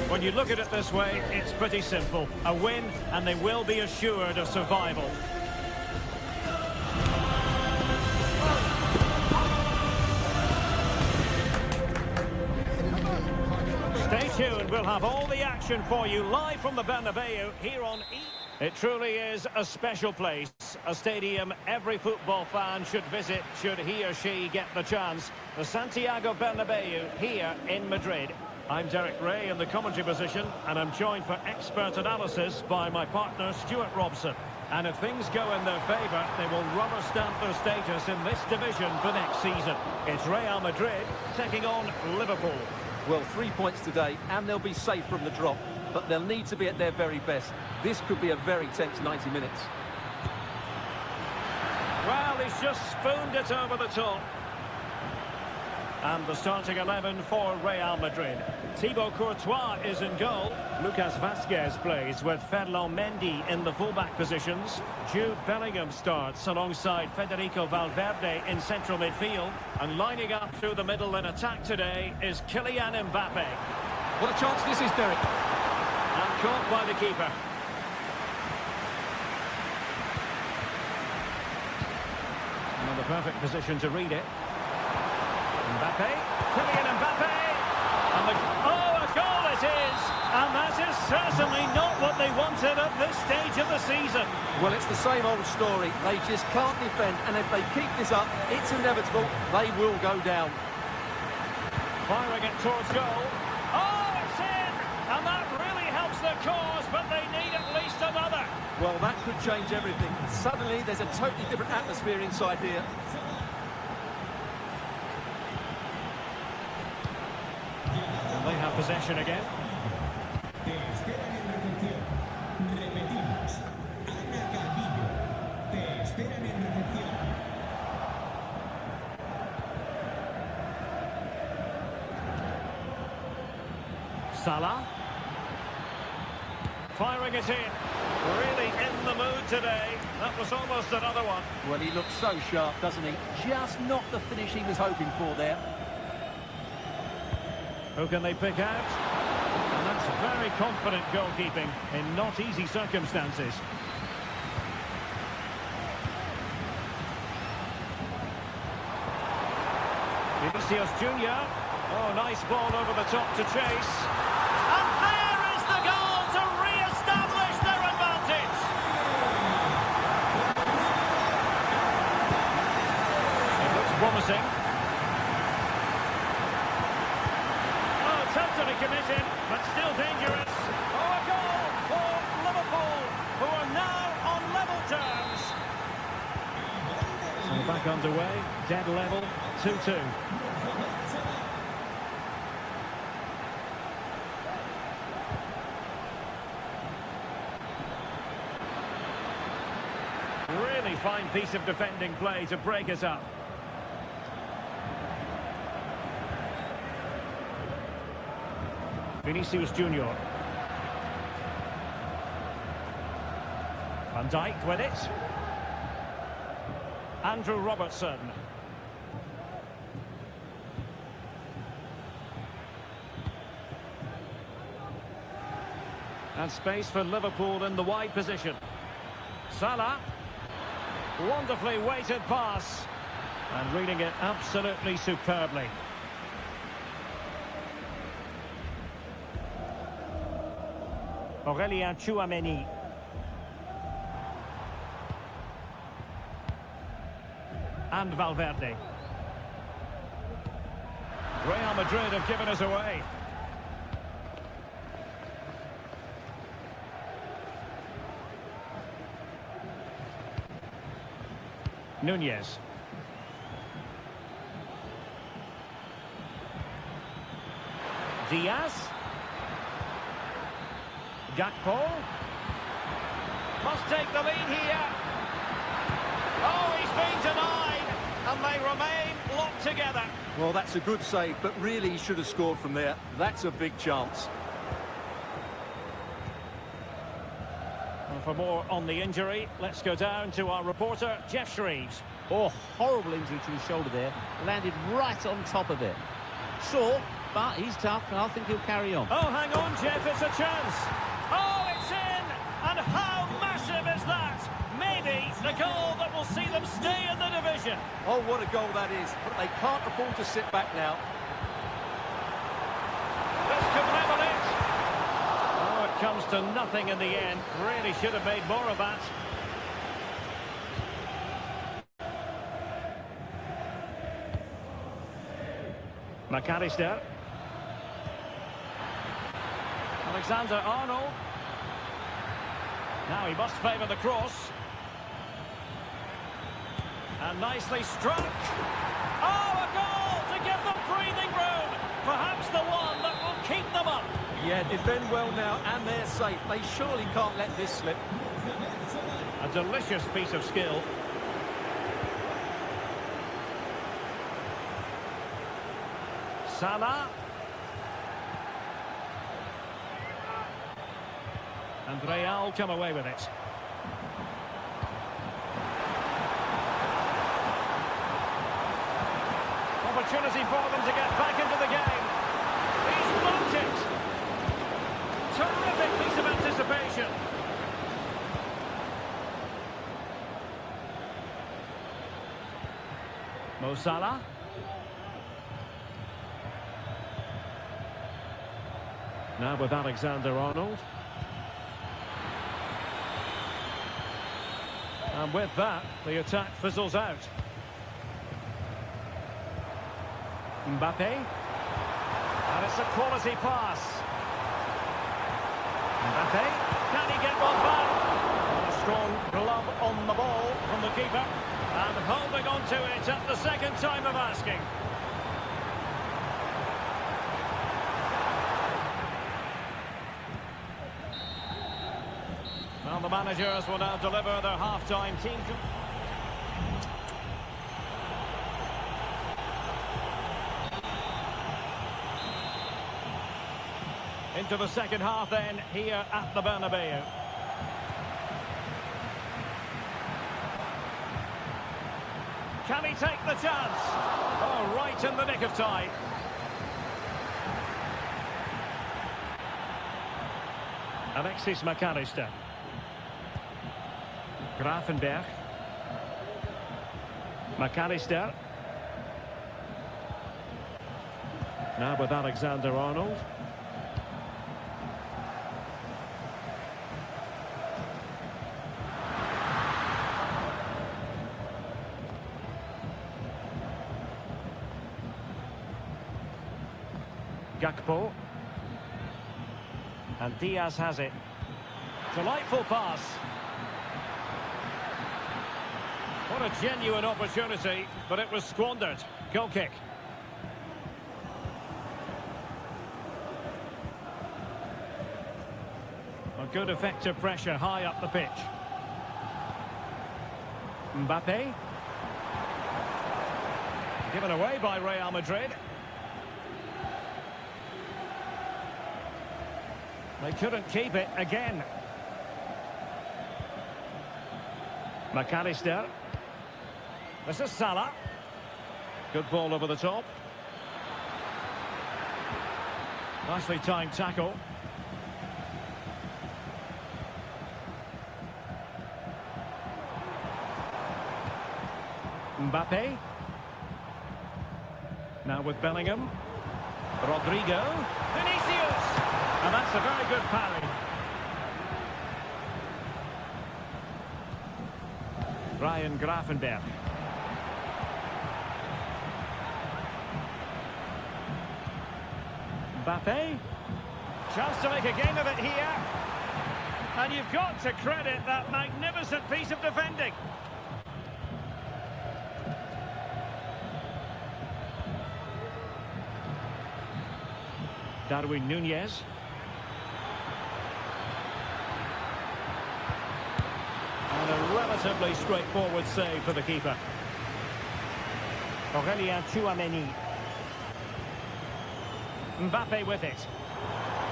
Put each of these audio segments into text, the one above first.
When you look at it this way, it's pretty simple. A win, and they will be assured of survival. Stay tuned, we'll have all the action for you live from the Bernabeu here on E! It truly is a special place, a stadium every football fan should visit should he or she get the chance. The Santiago Bernabeu here in Madrid. I'm Derek Ray in the commentary position, and I'm joined for expert analysis by my partner Stuart Robson. And if things go in their favour, they will rubber stamp their status in this division for next season. It's Real Madrid taking on Liverpool. Well, 3 points today, and they'll be safe from the drop. But they'll need to be at their very best. This could be a very tense 90 minutes. Well, he's just spooned it over the top. And the starting 11 for Real Madrid. Thibaut Courtois is in goal. Lucas Vazquez plays with Ferland Mendy in the fullback positions. Jude Bellingham starts alongside Federico Valverde in central midfield. And lining up through the middle in attack today is Kylian Mbappe. What a chance this is, Derek. And caught by the keeper. And the perfect position to read it. Mbappe, Kylian Mbappe, and a goal it is, and that is certainly not what they wanted at this stage of the season. Well, it's the same old story. They just can't defend, and if they keep this up, it's inevitable. They will go down. Firing it towards goal. Oh, it's in, and that really helps their cause, but they need at least another. Well, that could change everything. Suddenly, there's a totally different atmosphere inside here. They have possession again. Salah. Firing it in. Really in the mood today. That was almost another one. Well, he looks so sharp, doesn't he? Just not the finish he was hoping for there. Who can they pick out? And that's very confident goalkeeping in not easy circumstances. Vinicius Junior. Oh, nice ball over the top to chase. And there is the goal to re-establish their advantage. It looks promising. Totally committed, but still dangerous. Oh, a goal for Liverpool, who are now on level terms. So back underway, dead level, 2-2. Really fine piece of defending play to break us up. Vinicius Junior. Van Dijk with it. Andrew Robertson. And space for Liverpool in the wide position. Salah. Wonderfully weighted pass. And reading it absolutely superbly. Aurelien Tchouameni. And Valverde. Real Madrid have given us away. Nunez. Diaz. Gakpo. Must take the lead here. Oh, he's been denied. And they remain locked together. Well, that's a good save, but really he should have scored from there. That's a big chance. And for more on the injury, let's go down to our reporter, Jeff Shreves. Oh, horrible injury to his shoulder there. Landed right on top of it. Shaw but he's tough, and I think he'll carry on. Oh, hang on, Jeff, it's a chance. Oh, it's in! And how massive is that? Maybe the goal that will see them stay in the division. Oh, what a goal that is. But they can't afford to sit back now. This could level it. Oh, it comes to nothing in the end. Really should have made more of that. McAllister. Alexander-Arnold. Now he must favour the cross. And nicely struck. Oh, a goal to give them breathing room. Perhaps the one that will keep them up. Yeah, defend well now, and they're safe. They surely can't let this slip. A delicious piece of skill. Salah. And Real come away with it. Opportunity for them to get back into the game. He's blocked it. Terrific piece of anticipation. Mo Salah. Now with Alexander-Arnold. And with that, the attack fizzles out. Mbappe. And it's a quality pass. Mbappe. Can he get one back? A strong glove on the ball from the keeper. And holding on to it at the second time of asking. Well, the managers will now deliver their half-time team. Into the second half then, here at the Bernabeu. Can he take the chance? Oh, right in the nick of time. Alexis McAllister. Grafenberg. McAllister. Now with Alexander-Arnold. Gakpo. And Diaz has it. Delightful pass. What a genuine opportunity, but it was squandered. Goal kick. A good effective pressure high up the pitch. Mbappe. Given away by Real Madrid. They couldn't keep it again. McAllister. This is Salah. Good ball over the top. Nicely timed tackle. Mbappe. Now with Bellingham. Rodrigo. Vinicius. And that's a very good parry. Ryan Grafenberg. Mbappe. Chance to make a game of it here. And you've got to credit that magnificent piece of defending. Darwin Núñez. And a relatively straightforward save for the keeper. Aurélien Tchouaméni. Mbappe with it.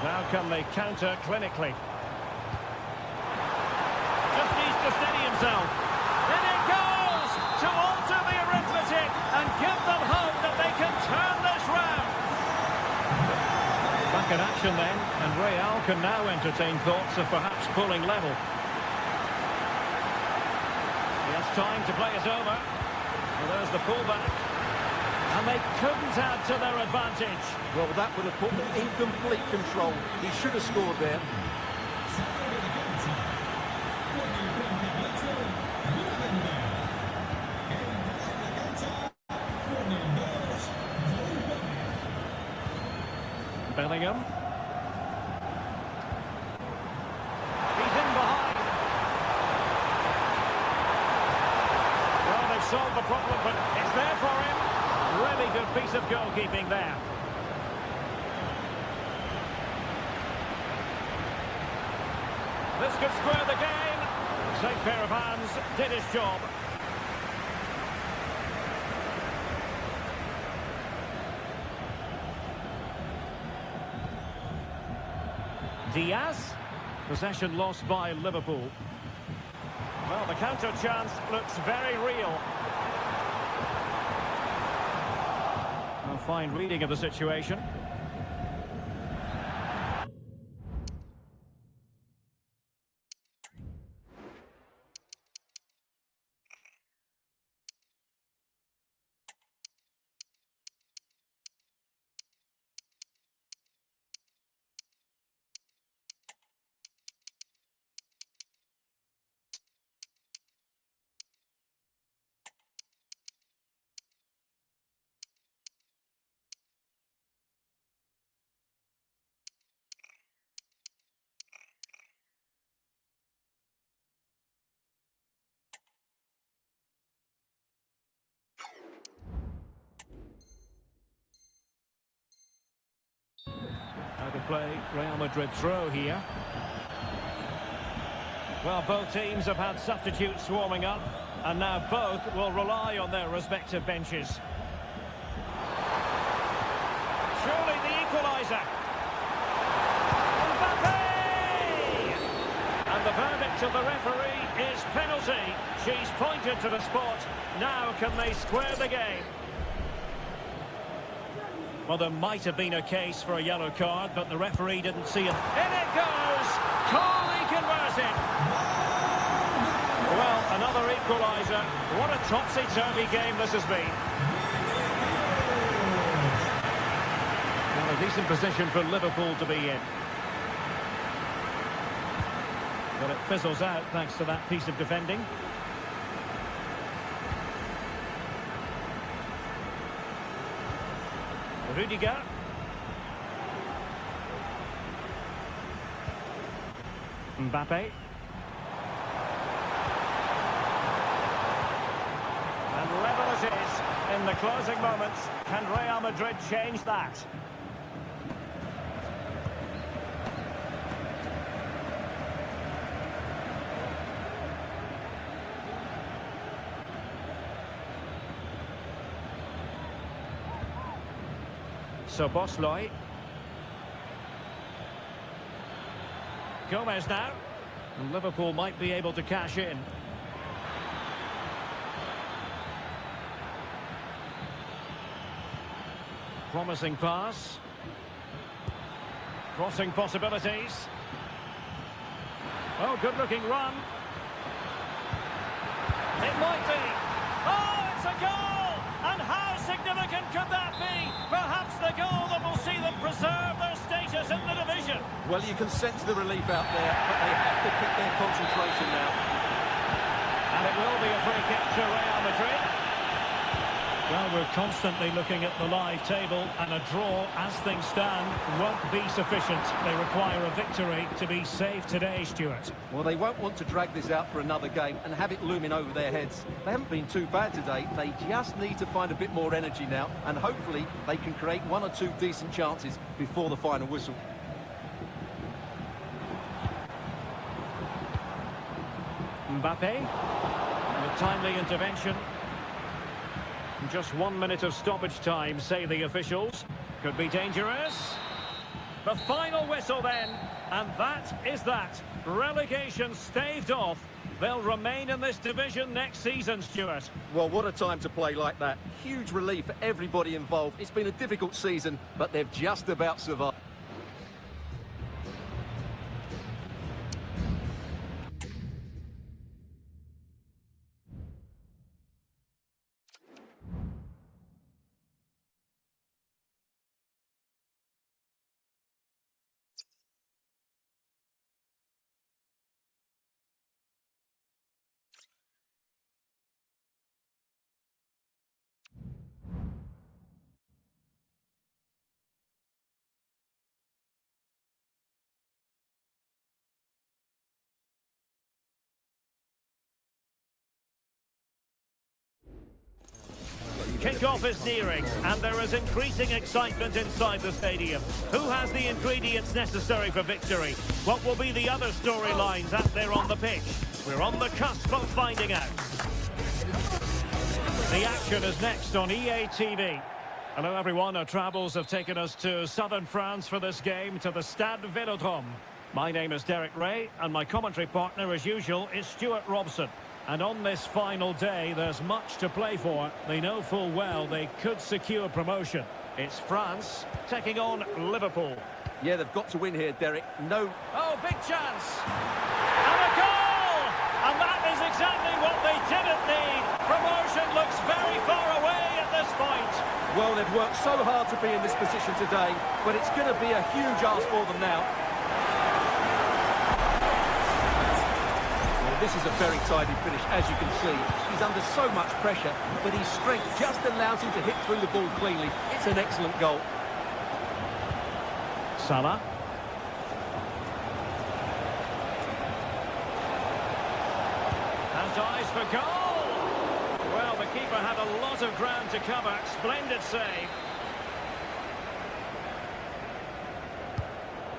Now can they counter clinically? Just needs to steady himself. In it goes to alter the arithmetic and give them hope that they can turn this round. back in action then, and Real can now entertain thoughts of perhaps pulling level. He has time to play it over. Well, there's the pullback. And they couldn't add to their advantage. Well, that would have put them in complete control. He should have scored there. Bellingham. He's in behind. Well, they've solved the problem, but it's there for him. Really good piece of goalkeeping there. This could square the game. Safe pair of hands, did his job. Diaz. Possession lost by Liverpool. Well, the counter chance looks very real. A fine reading of the situation. How to play Real Madrid throw here. Well, both teams have had substitutes warming up, and now both will rely on their respective benches. Surely the equaliser. Mbappe! And the verdict of the referee is penalty. She's pointed to the spot. Now can they square the game? Well, there might have been a case for a yellow card, but the referee didn't see it. In it goes! Calmly converted! Well, another equaliser. What a topsy-turvy game this has been. Well, a decent position for Liverpool to be in. But it fizzles out thanks to that piece of defending. Rudiger. Mbappe. And level it is in the closing moments. Can Real Madrid change that? So Bosley. Gomez now. And Liverpool might be able to cash in. Promising pass. Crossing possibilities. Oh, good-looking run. It might be. Oh, it's a goal! And how significant could that be? Perhaps the goal that will see them preserve their status in the division. Well, you can sense the relief out there, but they have to keep their concentration now. And it will be a free kick to Real Madrid. Well, we're constantly looking at the live table, and a draw, as things stand, won't be sufficient. They require a victory to be safe today, Stuart. Well, they won't want to drag this out for another game and have it looming over their heads. They haven't been too bad today. They just need to find a bit more energy now, and hopefully they can create one or two decent chances before the final whistle. Mbappe, and a timely intervention. Just 1 minute of stoppage time, say the officials. Could be dangerous. The final whistle then, and that is that. Relegation staved off. They'll remain in this division next season, Stuart. Well, what a time to play like that. Huge relief for everybody involved. It's been a difficult season, but they've just about survived. Kick-off is nearing, and there is increasing excitement inside the stadium. Who has the ingredients necessary for victory? What will be the other storylines out there on the pitch? We're on the cusp of finding out. The action is next on EA TV. Hello everyone, our travels have taken us to southern France for this game, to the Stade Vélodrome. My name is Derek Ray, and my commentary partner, as usual, is Stuart Robson. And on this final day, there's much to play for. They know full well they could secure promotion. It's France taking on Liverpool. Yeah, they've got to win here, Derek. No. Oh, big chance! And a goal! And that is exactly what they didn't need. Promotion looks very far away at this point. Well, they've worked so hard to be in this position today, but it's going to be a huge ask for them now. This is a very tidy finish, as you can see. He's under so much pressure, but his strength just allows him to hit through the ball cleanly. It's an excellent goal. Salah. Has eyes for goal. Well, the keeper had a lot of ground to cover. Splendid save.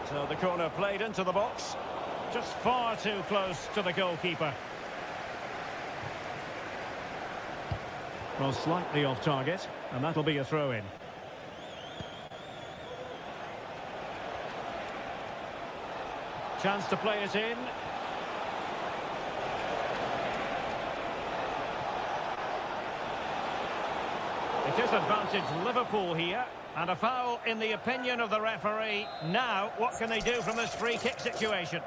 So the corner played into the box. Just far too close to the goalkeeper. Well, slightly off target, and that'll be a throw-in. Chance to play it in. It is advantage Liverpool here. And a foul in the opinion of the referee. Now, what can they do from this free kick situation?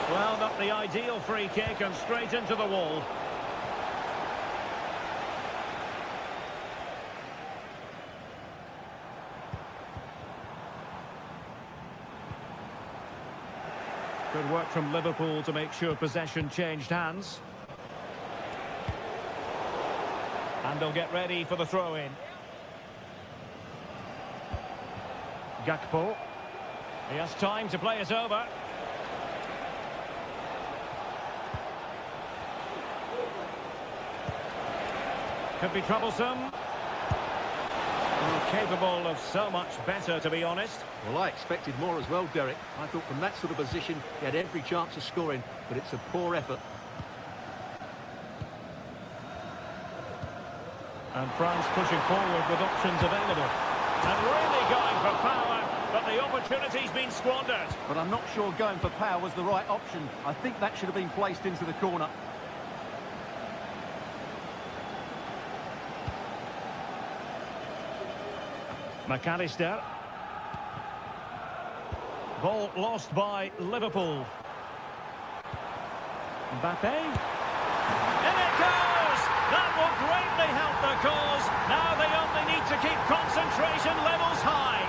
Well, not the ideal free kick, and straight into the wall. Good work from Liverpool to make sure possession changed hands. And they'll get ready for the throw-in. Gakpo. He has time to play it over. Could be troublesome. Capable of so much better, to be honest. Well, I expected more as well, Derek. I thought from that sort of position, he had every chance of scoring, but it's a poor effort. And France pushing forward with options available. And really going for power, but the opportunity's been squandered. But I'm not sure going for power was the right option. I think that should have been placed into the corner. McAllister. Ball lost by Liverpool. Mbappe. In it goes! That will greatly help their cause. Now they only need to keep concentration levels high.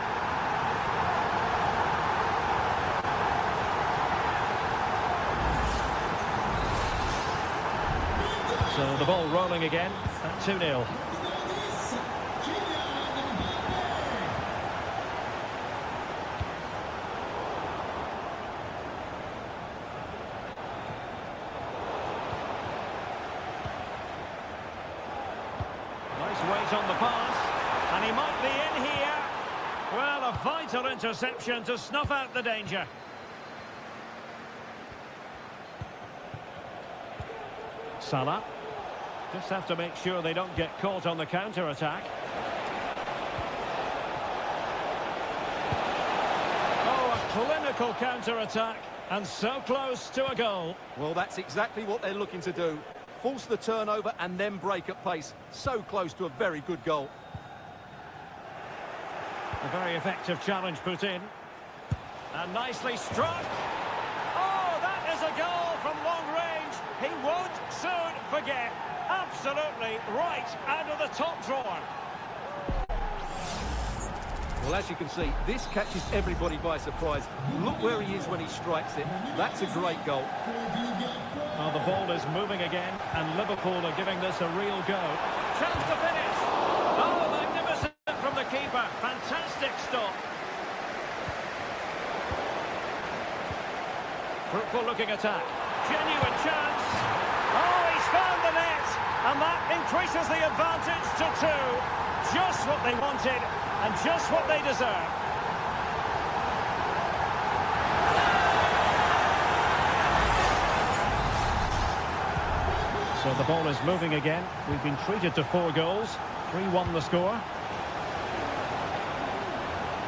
So the ball rolling again at 2-0. Weight on the pass, and he might be in here. Well, a vital interception to snuff out the danger. Salah. Just have to make sure they don't get caught on the counter-attack. Oh, a clinical counter-attack, and so close to a goal. Well, that's exactly what they're looking to do. Force the turnover and then break at pace. So close to a very good goal. A very effective challenge put in. And nicely struck. Oh, that is a goal from long range. He won't soon forget. Absolutely right out of the top drawer. Well, as you can see, this catches everybody by surprise. Look where he is when he strikes it. That's a great goal. Well, the ball is moving again, and Liverpool are giving this a real go. Chance to finish. Oh, magnificent from the keeper. Fantastic stop. Fruitful looking attack. Genuine chance. Oh, he's found the net. And that increases the advantage to 2. Just what they wanted and just what they deserve. So the ball is moving again. We've been treated to 4 goals. 3-1 the score.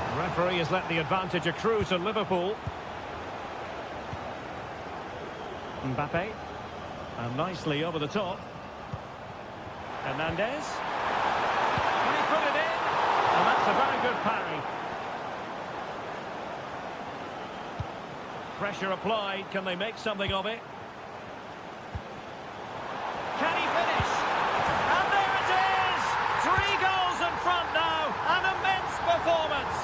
The referee has let the advantage accrue to Liverpool. Mbappe. And nicely over the top. Hernandez. Can he put it in? And that's a very good parry. Pressure applied. Can they make something of it? Can he finish? And there it is! 3 goals in front now. An immense performance.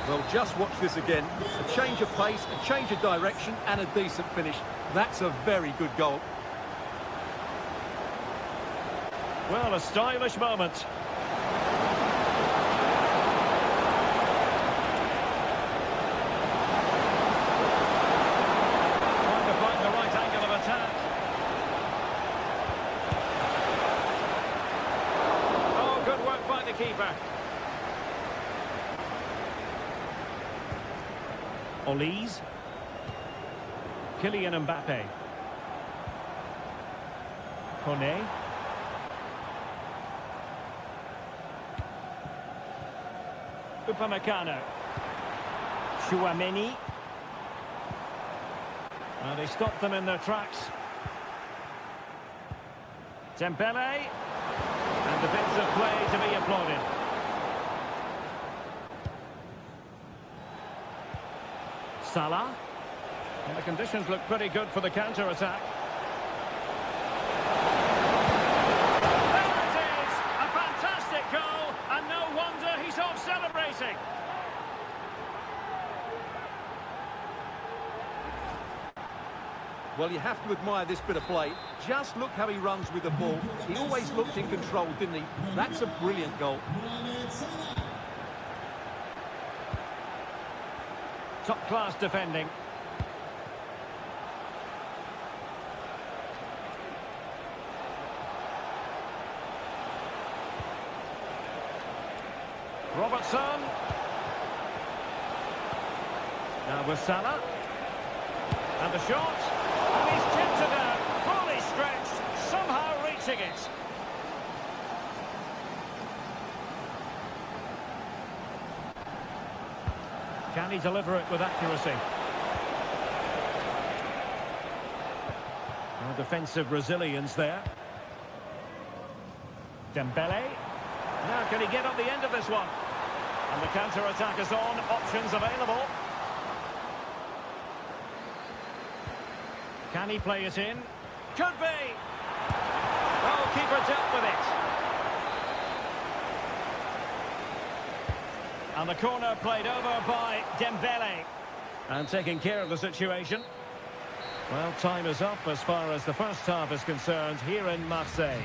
Well, just watch this again. A change of pace, a change of direction, and a decent finish. That's a very good goal. Well, a stylish moment. Trying to find the right angle of attack. Oh, good work by the keeper. Olise. Kylian Mbappe. Kone. Upamecano. Chouameni. They stopped them in their tracks. Dembele. And defensive play to be applauded. Salah. And the conditions look pretty good for the counter-attack. There it is! A fantastic goal, and no wonder he's off celebrating. Well, you have to admire this bit of play. Just look how he runs with the ball. He always looked in control, didn't he? That's a brilliant goal. Top-class defending. Robertson. Now with Salah. And the shot. And he's tipped it out. Fully stretched. Somehow reaching it. Can he deliver it with accuracy? No defensive resilience there. Dembele. Now can he get on the end of this one? And the counter-attack is on. Options available. Can he play it in? Could be! Oh, keeper dealt with it. And the corner played over by Dembele. And taking care of the situation. Well, time is up as far as the first half is concerned here in Marseille.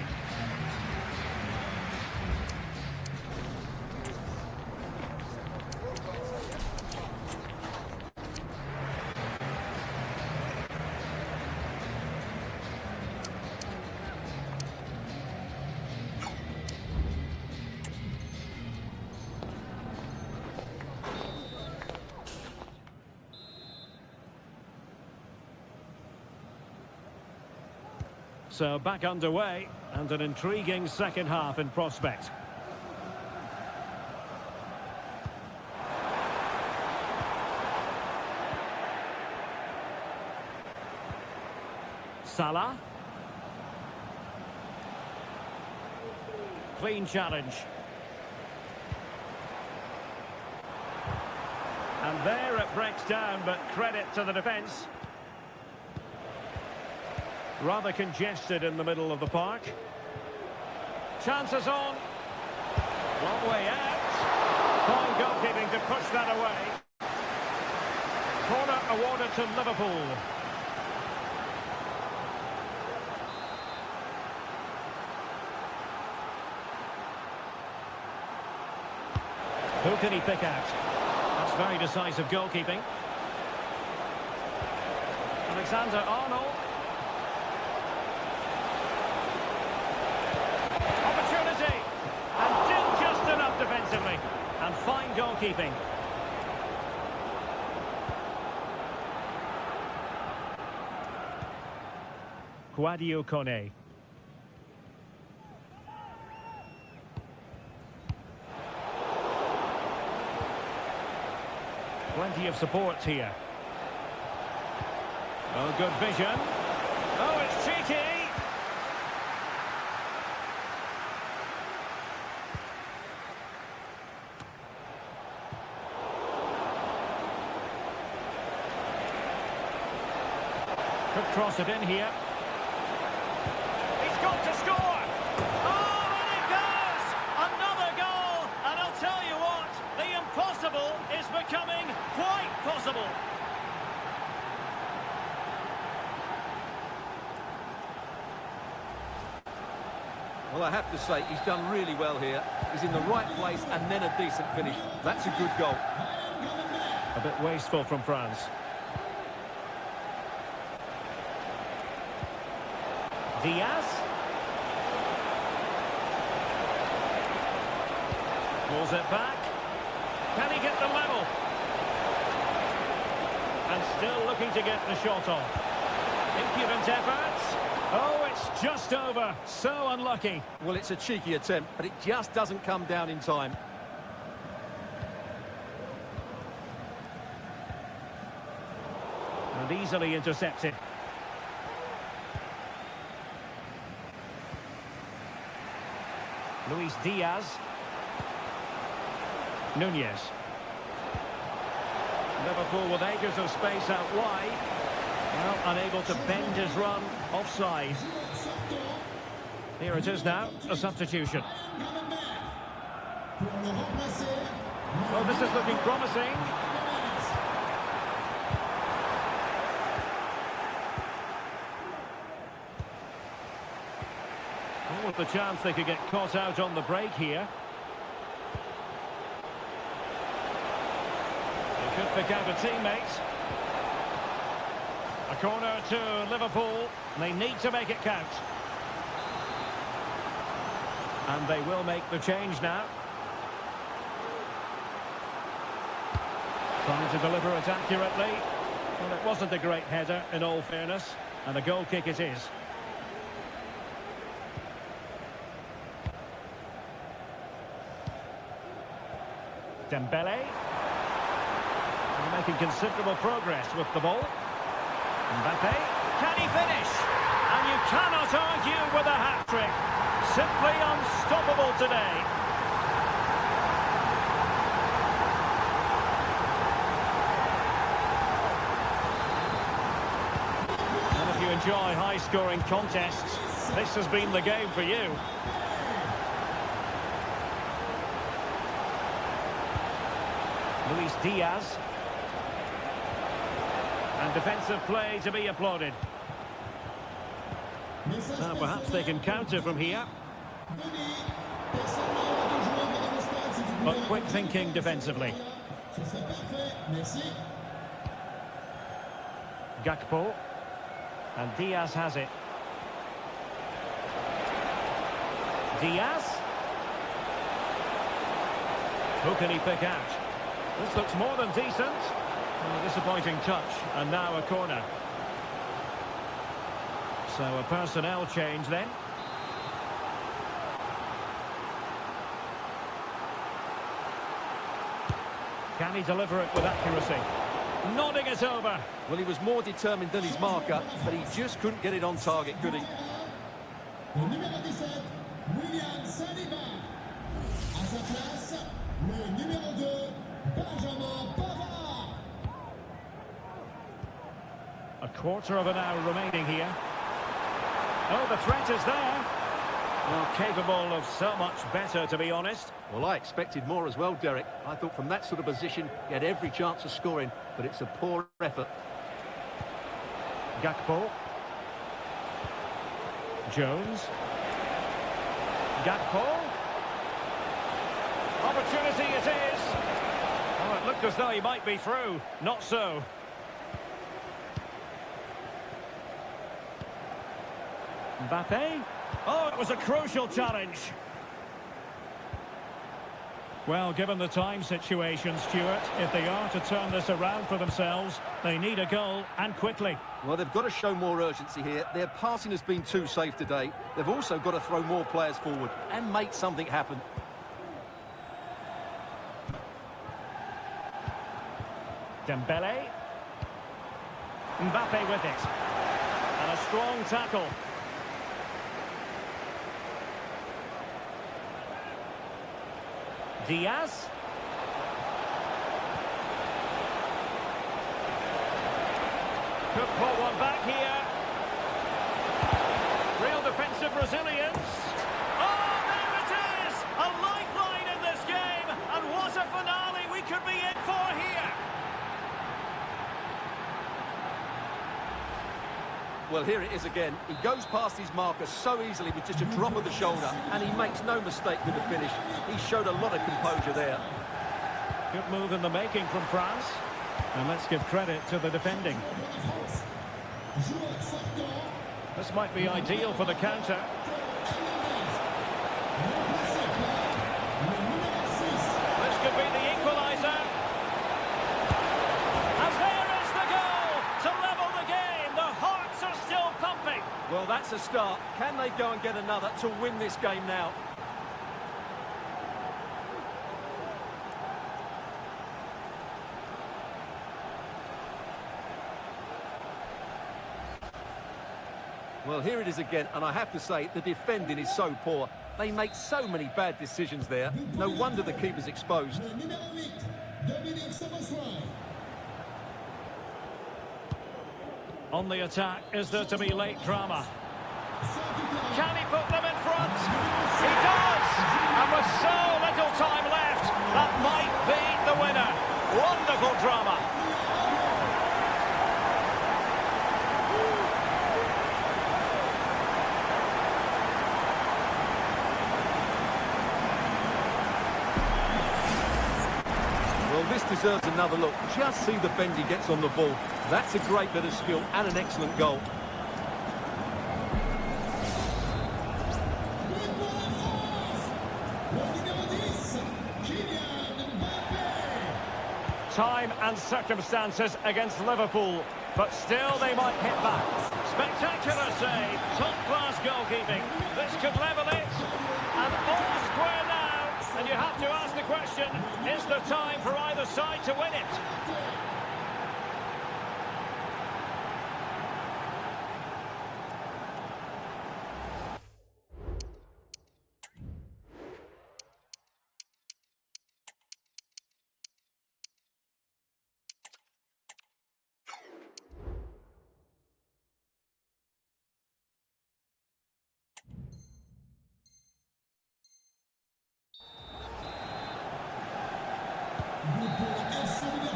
So back underway, and an intriguing second half in prospect. Salah. Clean challenge. And there it breaks down, but credit to the defence. Rather congested in the middle of the park. Chances on. Long way out. Fine goalkeeping to push that away. Corner awarded to Liverpool. Who can he pick out? That's very decisive goalkeeping. Alexander-Arnold. Opportunity! And did just enough defensively. And fine goalkeeping. Guadio Kone. Plenty of support here. Oh, good vision. Oh, it's cheeky. Could cross it in here. He's got to score. Oh, and it goes! Another goal! And I'll tell you what, the impossible is becoming quite possible. Well, I have to say, he's done really well here. He's in the right place and then a decent finish. That's a good goal. A bit wasteful from France. Diaz. Pulls it back. Can he get the level? And still looking to get the shot off. Impudent efforts. Oh, it's just over. So unlucky. Well, it's a cheeky attempt, but it just doesn't come down in time. And easily intercepted. Luis Diaz. Nunez. Liverpool with acres of space out wide. Well, unable to bend his run offside. Here it is now, a substitution. Well, this is looking promising. Oh, with the chance they could get caught out on the break here. They could pick out a teammate. A corner to Liverpool. They need to make it count. And they will make the change now. Trying to deliver it accurately. Well, it wasn't a great header, in all fairness. And a goal kick it is. Dembele. And making considerable progress with the ball. Mbappe, can he finish? And you cannot argue with a hat-trick. Simply unstoppable today. And if you enjoy high-scoring contests, this has been the game for you. Luis Diaz. And defensive play to be applauded. Now perhaps they can counter from here. But quick thinking defensively. Gakpo. And Diaz has it. Diaz. Who can he pick out? This looks more than decent. A disappointing touch, and now a corner. So a personnel change then. Can he deliver it with accuracy? Nodding it over. Well, he was more determined than his marker, but he just couldn't get it on target, could he? Le numéro 17, William Saliba. À sa place, le numéro 2, Benjamin Pavard. A quarter of an hour remaining here. Oh, the threat is there. Well, capable of so much better, to be honest. Well, I expected more as well, Derek. I thought from that sort of position, he had every chance of scoring, but it's a poor effort. Gakpo. Jones. Gakpo. opportunity it is. Oh, it looked as though he might be through. Not so. Mbappe. Oh, it was a crucial challenge. Well, given the time situation, Stuart, if they are to turn this around for themselves, they need a goal, and quickly. Well, they've got to show more urgency here. Their passing has been too safe today. They've also got to throw more players forward and make something happen. Dembele. Mbappe with it. And a strong tackle. Diaz. Could put one back here. Real defensive resilience. Oh, there it is! A lifeline in this game. And what a finale we could be in for here. Well, here it is again. He goes past his marker so easily with just a drop of the shoulder, and he makes no mistake with the finish. He showed a lot of composure there. Good move in the making from France. And let's give credit to the defending. This might be ideal for the counter. This could be the equaliser. And there is the goal to level the game. The hearts are still pumping. Well, that's a start. Can they go and get another to win this game now? Well, here it is again, and I have to say, the defending is so poor. They make so many bad decisions there. No wonder the keeper's exposed. On the attack, is there to be late drama? Can he put them in front? He does! And with so little time left, that might be the winner. Wonderful drama. Well, this deserves another look. Just see the bend he gets on the ball. That's a great bit of skill and an excellent goal. Time and circumstances against Liverpool, but still they might hit back. Spectacular save, top-class goalkeeping. This could level it, and all square now. And you have to ask the question, is there time for either side to win it?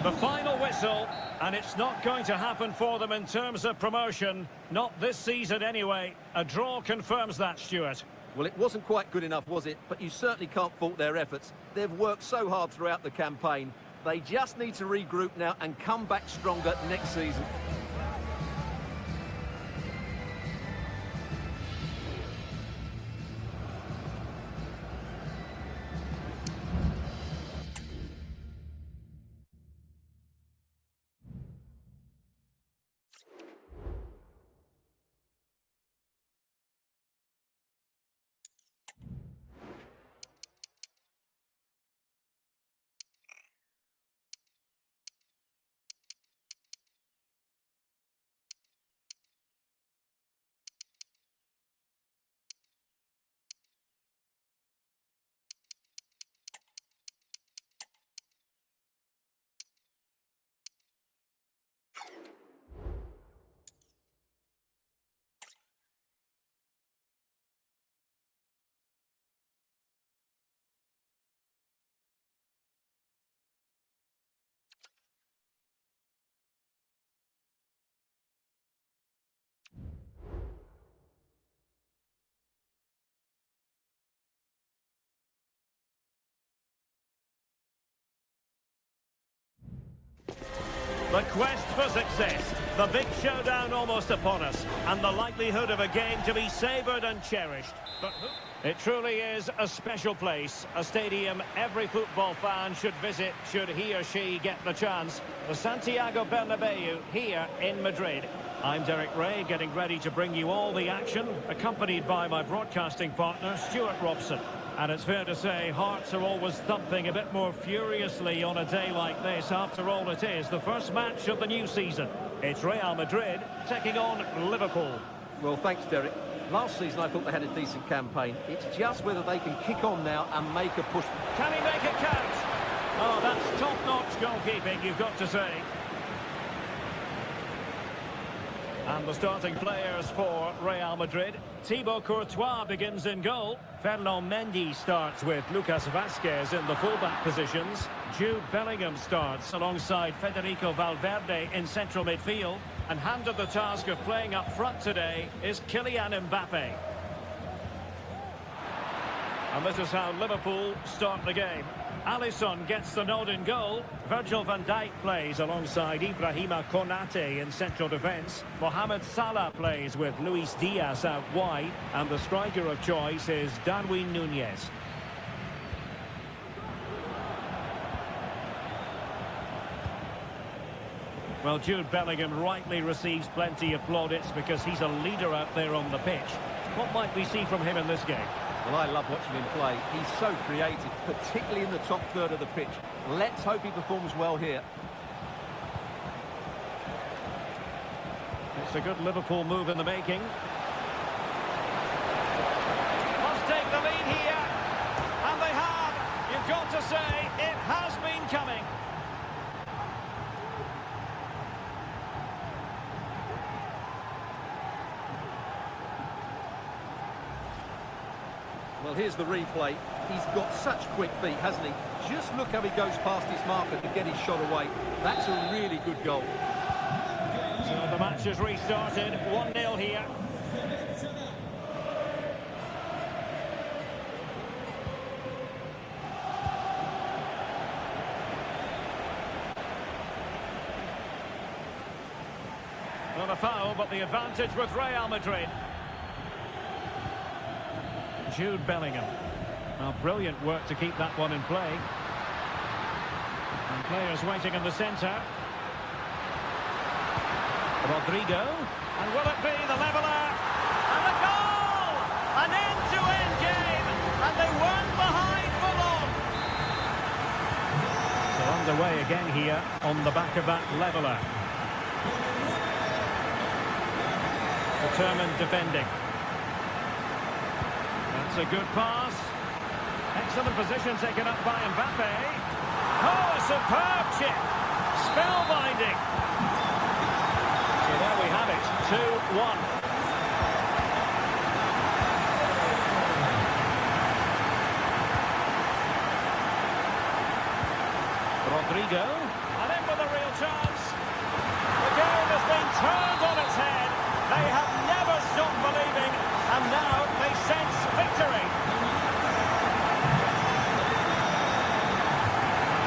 The final whistle, and it's not going to happen for them in terms of promotion. Not this season anyway. A draw confirms that, Stuart. Well, it wasn't quite good enough, was it? But you certainly can't fault their efforts. They've worked so hard throughout the campaign. They just need to regroup now and come back stronger next season. The quest for success, the big showdown almost upon us, and the likelihood of a game to be savoured and cherished. But it truly is a special place, a stadium every football fan should visit should he or she get the chance. The Santiago Bernabeu here in Madrid. I'm Derek Ray, getting ready to bring you all the action, accompanied by my broadcasting partner, Stuart Robson. And it's fair to say, hearts are always thumping a bit more furiously on a day like this. After all, it is the first match of the new season. It's Real Madrid taking on Liverpool. Well, thanks, Derek. Last season, I thought they had a decent campaign. It's just whether they can kick on now and make a push. Can he make it count? Oh, that's top-notch goalkeeping, you've got to say. And the starting players for Real Madrid. Thibaut Courtois begins in goal. Ferland Mendy starts with Lucas Vazquez in the fullback positions. Jude Bellingham starts alongside Federico Valverde in central midfield. And handed the task of playing up front today is Kylian Mbappe. And this is how Liverpool start the game. Alisson gets the nod in goal. Virgil van Dijk plays alongside Ibrahima Konate in central defence. Mohamed Salah plays with Luis Diaz out wide. And the striker of choice is Darwin Núñez. Well, Jude Bellingham rightly receives plenty of plaudits because he's a leader out there on the pitch. What might we see from him in this game? Well, I love watching him play. He's so creative, particularly in the top third of the pitch. Let's hope he performs well here. It's a good Liverpool move in the making. Must take the lead here. And they have. You've got to say, it has been coming. Well, here's the replay. He's got such quick feet, hasn't he? Just look how he goes past his marker to get his shot away. That's a really good goal. So the match has restarted. 1-0 here. Not a foul, but the advantage with Real Madrid. Jude Bellingham. Now, brilliant work to keep that one in play. And players waiting in the centre. Rodrigo. And will it be the leveller? And a goal! An end-to-end game! And they weren't behind for long. So underway again here on the back of that leveller. Determined defending. That's a good pass. Excellent position taken up by Mbappe. Oh, a superb chip. Spellbinding. So there we have it. 2-1. Rodrigo. And in with a real chance. The game has been turned on its head. They have never stopped believing. And now they sense victory.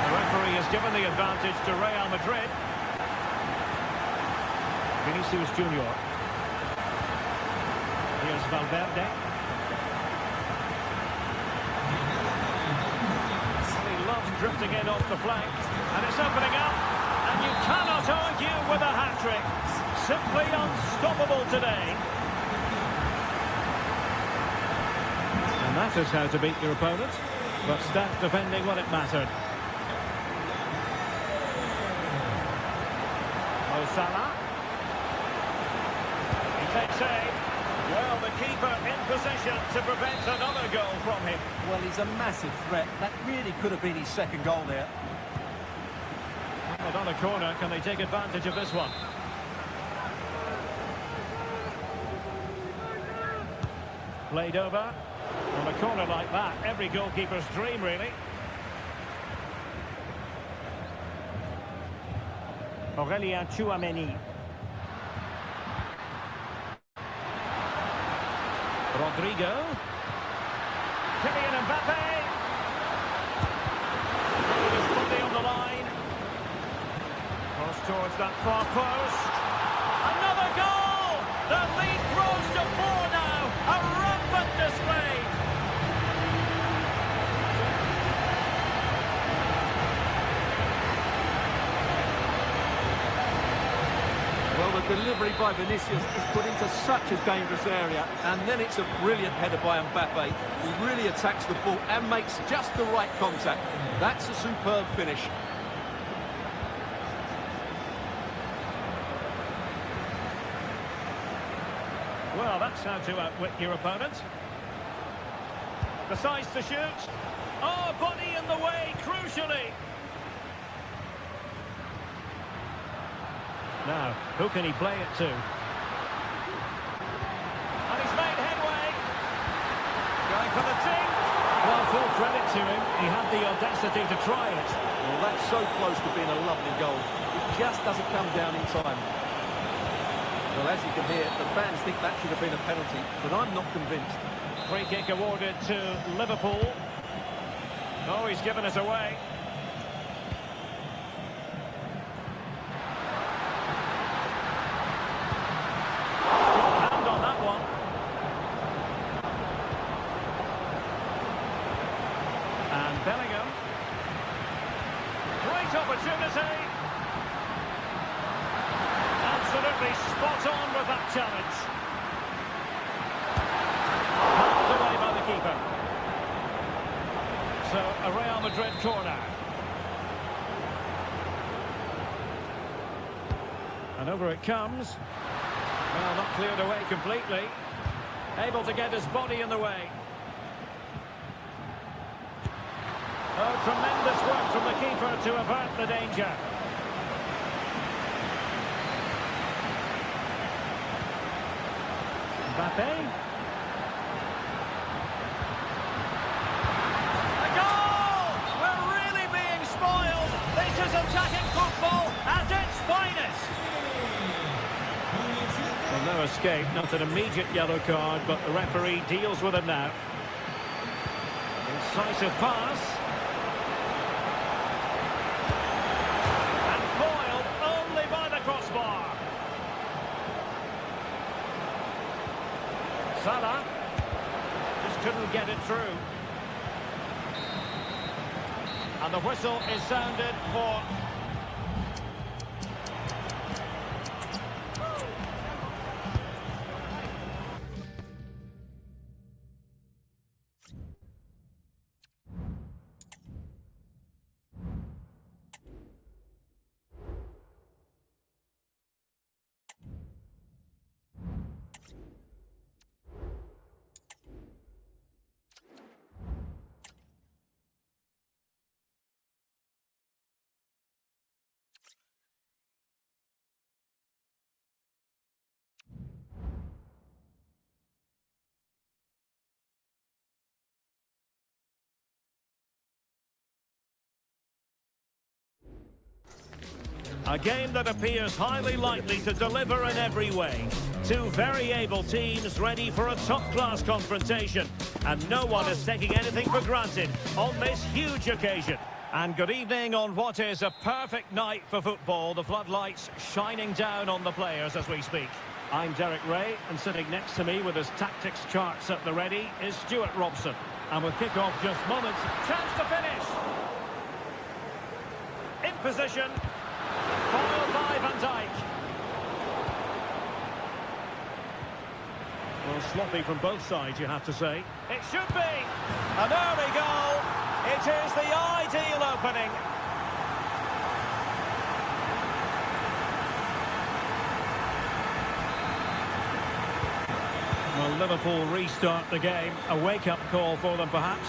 The referee has given the advantage to Real Madrid. Vinicius Junior. Here's Valverde. He loves drifting in off the flank. And it's opening up. And you cannot argue with a hat-trick. Simply unstoppable today. And that is how to beat your opponent. But stats defending when it mattered. Mo Salah. He takes aim. Well, the keeper in position to prevent another goal from him. Well, he's a massive threat. That really could have been his second goal there. Well, on a corner, can they take advantage of this one? Played over. On a corner like that, every goalkeeper's dream, really. Aurélien Tchouameni. Rodrigo. Kylian Mbappe. With his body on the line. Cross towards that far post. Another goal! The lead grows to 4 now. A rampant display. Well, the delivery by Vinicius is put into such a dangerous area, and then it's a brilliant header by Mbappe. He really attacks the ball and makes just the right contact. That's a superb finish. Well, that's how to outwit your opponent. Decides to shoot. Oh, body in the way, crucially. Now, who can he play it to? And he's made headway. Going for the dink. Well, full credit to him. He had the audacity to try it. Well, that's so close to being a lovely goal. It just doesn't come down in time. Well, as you can hear, the fans think that should have been a penalty, but I'm not convinced. Free kick awarded to Liverpool. Oh, he's given us away. Bellingham. Great opportunity. Absolutely spot on with that challenge. Pulled away by the keeper. So, a Real Madrid corner. And over it comes. Well, not cleared away completely. Able to get his body in the way. Oh, tremendous work from the keeper to avert the danger. Mbappe. A goal! We're really being spoiled. This is attacking football at its finest. Well, no escape, not an immediate yellow card, but the referee deals with it now. Incisive pass. Salah just couldn't get it through. And the whistle is sounded for... A game that appears highly likely to deliver in every way. Two very able teams ready for a top-class confrontation. And no one is taking anything for granted on this huge occasion. And good evening on what is a perfect night for football. The floodlights shining down on the players as we speak. I'm Derek Ray, and sitting next to me with his tactics charts at the ready is Stuart Robson. And with kick-off just moments, chance to finish. In position. Followed by Van Dijk. Well, sloppy from both sides, you have to say. It should be. An early goal. It is the ideal opening. Well, Liverpool restart the game. A wake-up call for them, perhaps.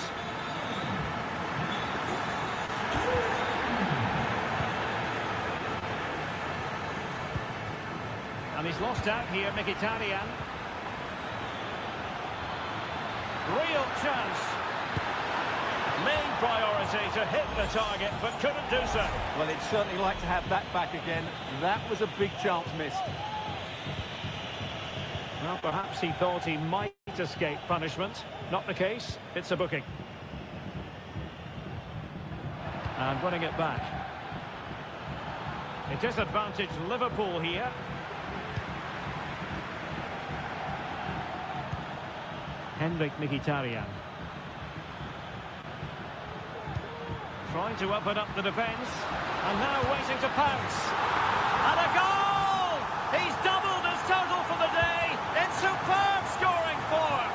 And he's lost out here, Mkhitaryan. Real chance. Main priority to hit the target, but couldn't do so. Well, he'd certainly like to have that back again. That was a big chance missed. Well, perhaps he thought he might escape punishment. Not the case. It's a booking. And running it back. It is advantage Liverpool here. Henrik Mkhitaryan. Trying to open up the defence. And now waiting to pounce. And a goal! He's doubled his total for the day in superb scoring form.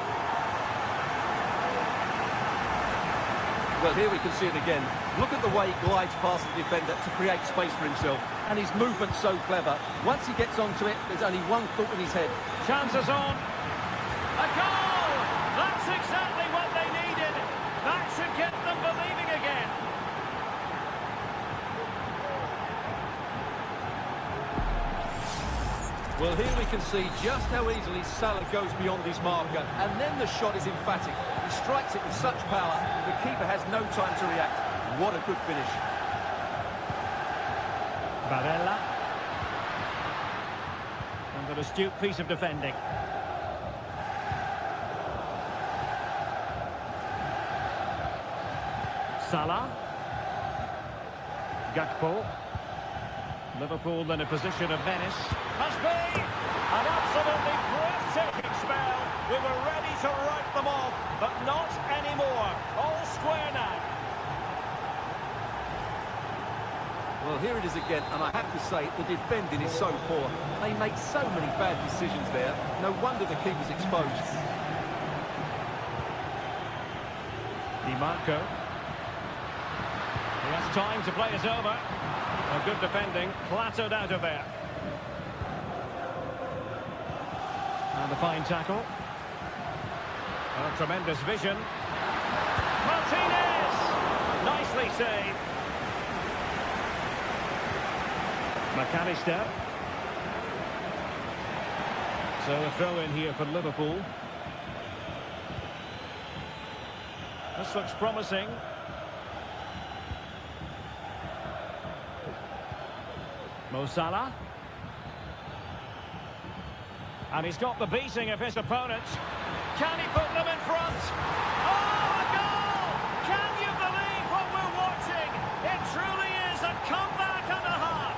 Well, here we can see it again. Look at the way he glides past the defender to create space for himself. And his movement's so clever. Once he gets onto it, there's only one thought in his head. Chances on. A goal! That's exactly what they needed. That should get them believing again. Well, here we can see just how easily Salah goes beyond his marker. And then the shot is emphatic. He strikes it with such power, the keeper has no time to react. What a good finish. Barella. And an astute piece of defending. Salah. Gakpo. Liverpool in a position of menace. Must be an absolutely breathtaking spell. We were ready to write them off, but not anymore. All square now. Well, here it is again, and I have to say, the defending is so poor. They make so many bad decisions there. No wonder the keeper's exposed. Di Marco. He has time to play it over. A good defending, clattered out of there. And a fine tackle. A tremendous vision. Martinez! Nicely saved. McAllister. So a throw in here for Liverpool. This looks promising. Mo Salah. And he's got the beating of his opponent. Can he put them in front? Oh, a goal! Can you believe what we're watching? It truly is a comeback and a half.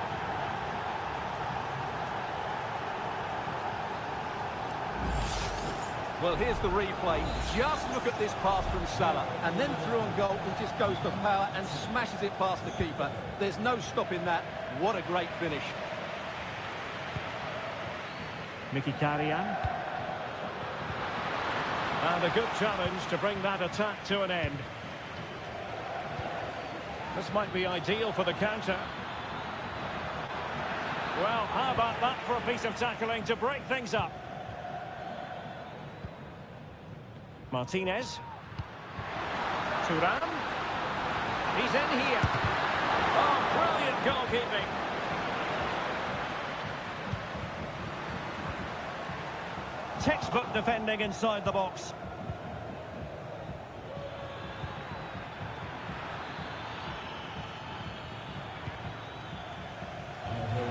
Well, here's the replay. Just look at this pass from Salah. And then through on goal, he just goes for power and smashes it past the keeper. There's no stopping that. What a great finish. Mkhitaryan. And a good challenge to bring that attack to an end. This might be ideal for the counter. Well, how about that for a piece of tackling to break things up? Martinez. Thuram. He's in here. Oh, brilliant goalkeeping. Textbook defending inside the box.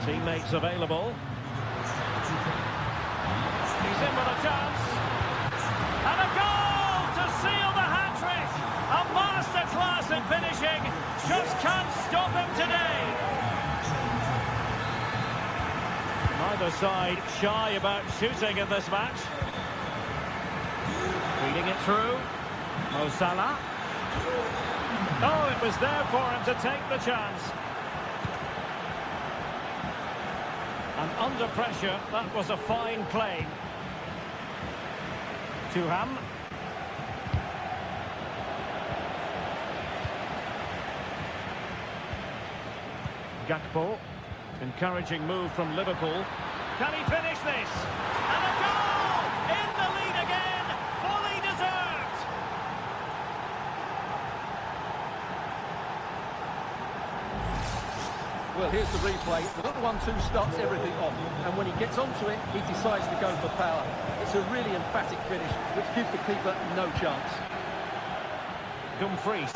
Teammates available. He's in with a chance. And a goal to seal the hat-trick. A masterclass in finishing. Just can't stop him today. Neither side shy about shooting in this match. Feeding it through. Mo Salah. Oh, it was there for him to take the chance. And under pressure, that was a fine claim. Thuram. Gakpo. Encouraging move from Liverpool. Can he finish this? And a goal! In the lead again! Fully deserved! Well, here's the replay. The little 1-2 starts everything off. And when he gets onto it, he decides to go for power. It's a really emphatic finish, which gives the keeper no chance. Dumfries.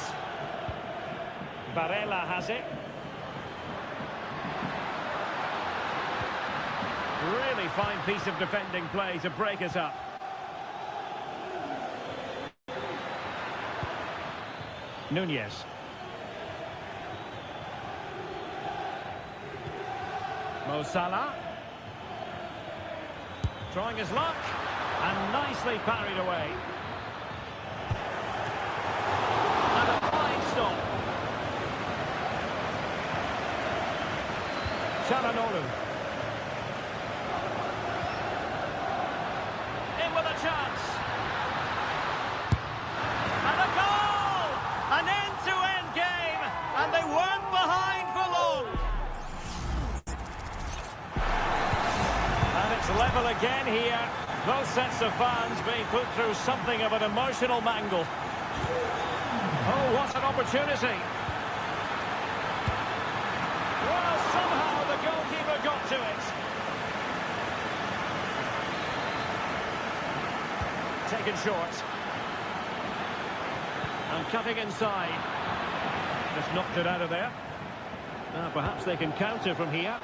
Barella has it. Really fine piece of defending play to break us up. Nunez. Mo Salah. Trying his luck. And nicely parried away. And a fine stop. Charanolu. In with a chance. And a goal! An end-to-end game, and they weren't behind for long. And it's level again here. Both sets of fans being put through something of an emotional mangle. Oh, what an opportunity. Well, somehow the goalkeeper got to it. Taken short. And cutting inside. Just knocked it out of there. Now perhaps they can counter from here.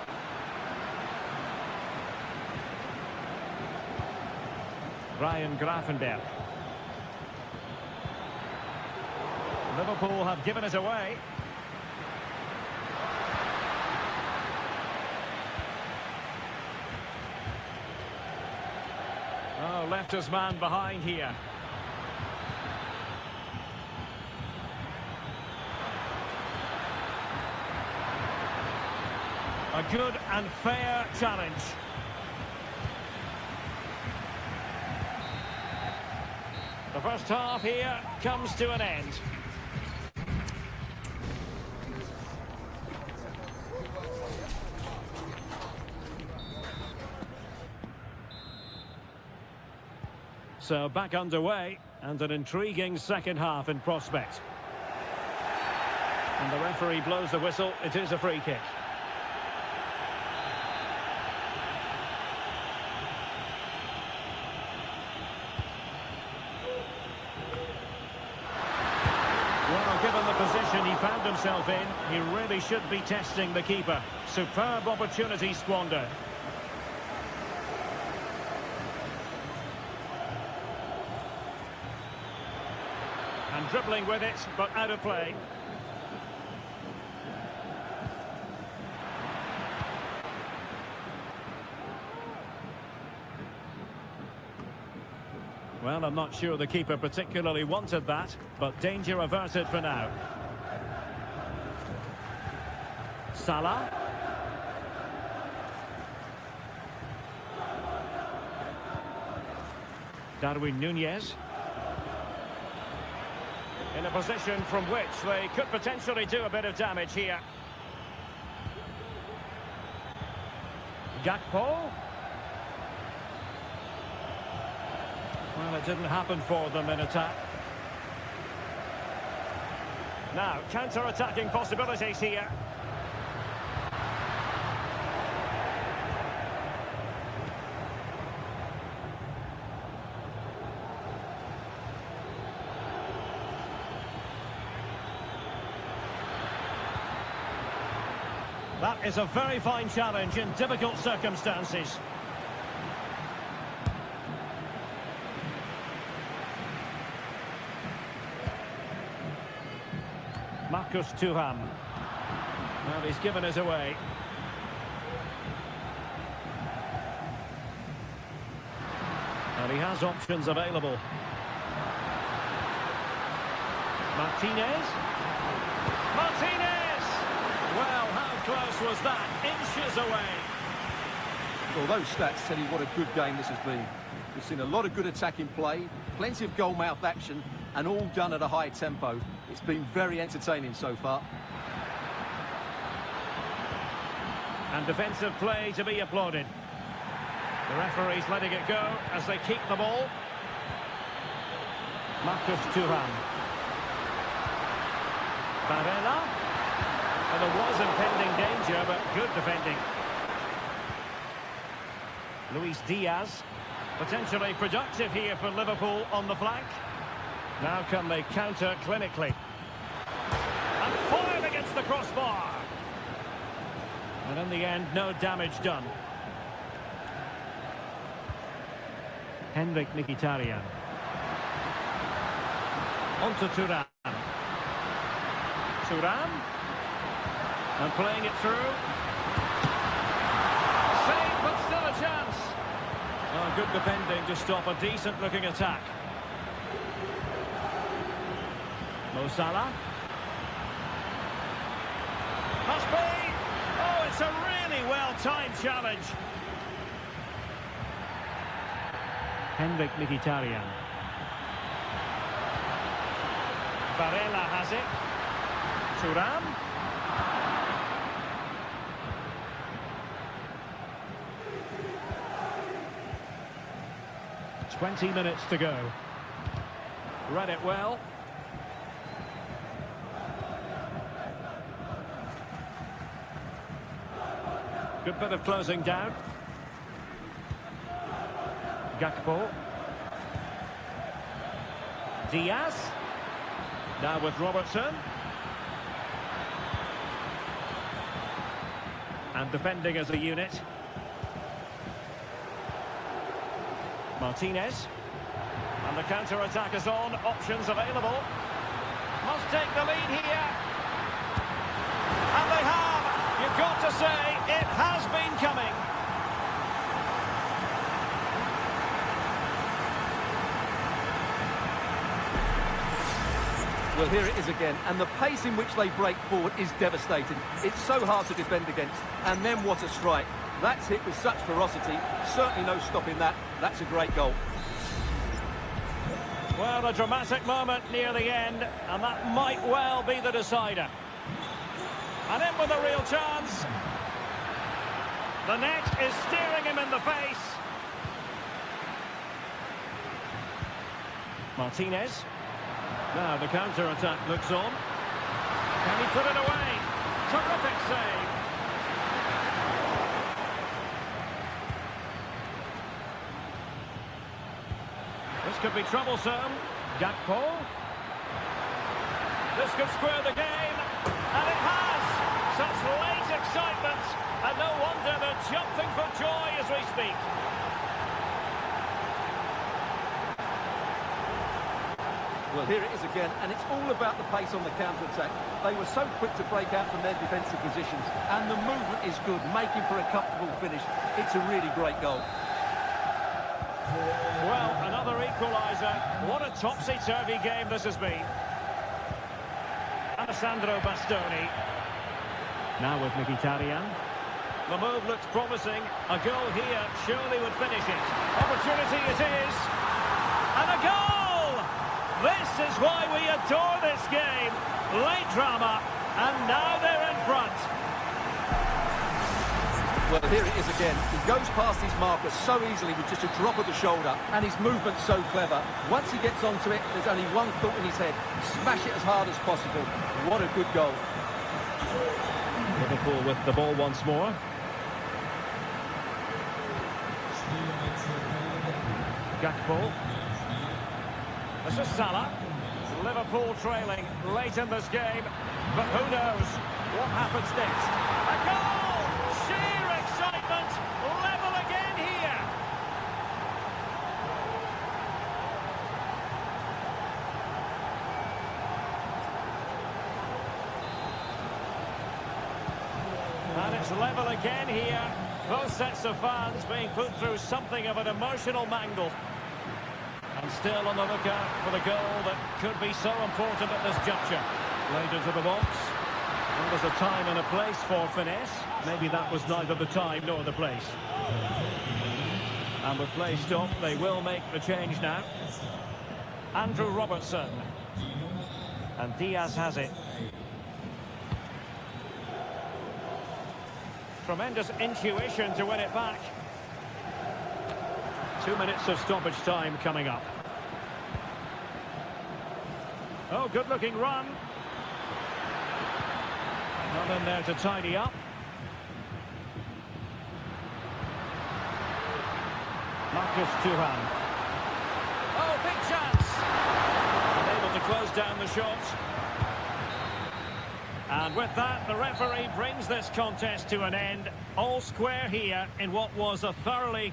Ryan Gravenberch. Liverpool have given it away. Oh, left his man behind here. A good and fair challenge. The first half here comes to an end. So back underway, and an intriguing second half in prospect. And the referee blows the whistle. It is a free kick. Well, given the position he found himself in, he really should be testing the keeper. Superb opportunity squandered. And dribbling with it, but out of play. Well, I'm not sure the keeper particularly wanted that, but danger averted for now. Salah. Darwin Nunez. In a position from which they could potentially do a bit of damage here. Gakpo. Well, it didn't happen for them in attack. Now, counter-attacking possibilities here. That is a very fine challenge in difficult circumstances. Marcus Thuram. Well, he's given it away. And he has options available. Martinez. Martinez! Well, how close was that? Inches away. Well, those stats tell you what a good game this has been. We've seen a lot of good attacking play, plenty of goal-mouth action, and all done at a high tempo. It's been very entertaining so far. And defensive play to be applauded. The referee's letting it go as they keep the ball. Marcus Thuram. Barella. And there was impending danger, but good defending. Luis Diaz. Potentially productive here for Liverpool on the flank. Now can they counter clinically. And fired against the crossbar. And in the end, no damage done. Henrik Mkhitaryan. On to Thuram. Thuram. And playing it through. good defending to stop a decent-looking attack. Mo Salah. Must be! Oh, it's a really well-timed challenge. Henrik Mkhitaryan. Barella has it. Thuram. 20 minutes to go. Read it well. Good bit of closing down. Gakpo. Diaz. Now with Robertson. And defending as a unit. Martinez. And the counter-attack is on. Options available. Must take the lead here. And they have. You've got to say, it has been coming. Well, here it is again, and the pace in which they break forward is devastating. It's so hard to defend against, and then what a strike. That's hit with such ferocity, certainly no stopping that. That's a great goal. Well, a dramatic moment near the end, and that might well be the decider. And in with a real chance. The net is staring him in the face. Martinez. Now the counter-attack looks on. Can he put it away? Terrific save. This could be troublesome. Gakpo. This could square the game. And it has. Such late excitement. And no wonder they're jumping for joy as we speak. Well, here it is again, and it's all about the pace on the counter-attack. They were so quick to break out from their defensive positions, and the movement is good, making for a comfortable finish. It's a really great goal. Well, another equaliser. What a topsy-turvy game this has been. Alessandro Bastoni. Now with Mkhitaryan. The move looks promising. A goal here surely would finish it. Opportunity it is. And a goal! This is why we adore this game. Late drama, and now they're in front. Well, here it is again. He goes past his marker so easily with just a drop of the shoulder, and his movement's so clever. Once he gets onto it, there's only one thought in his head. Smash it as hard as possible. What a good goal. Liverpool with the ball once more. Gakpo. This is Salah. Liverpool trailing late in this game, but who knows what happens next. A goal! Sheer excitement! Level again here! And it's level again here. Both sets of fans being put through something of an emotional mangle. And still on the lookout for the goal that could be so important at this juncture. Laid into the box. And there's a time and a place for finesse. Maybe that was neither the time nor the place. And with play stopped, they will make the change now. Andrew Robertson. And Diaz has it. Tremendous intuition to win it back. 2 minutes of stoppage time coming up. Oh, good-looking run. Not in there to tidy up. Marcus Thuram. Oh, big chance. Unable to close down the shot. And with that, the referee brings this contest to an end. All square here in what was a thoroughly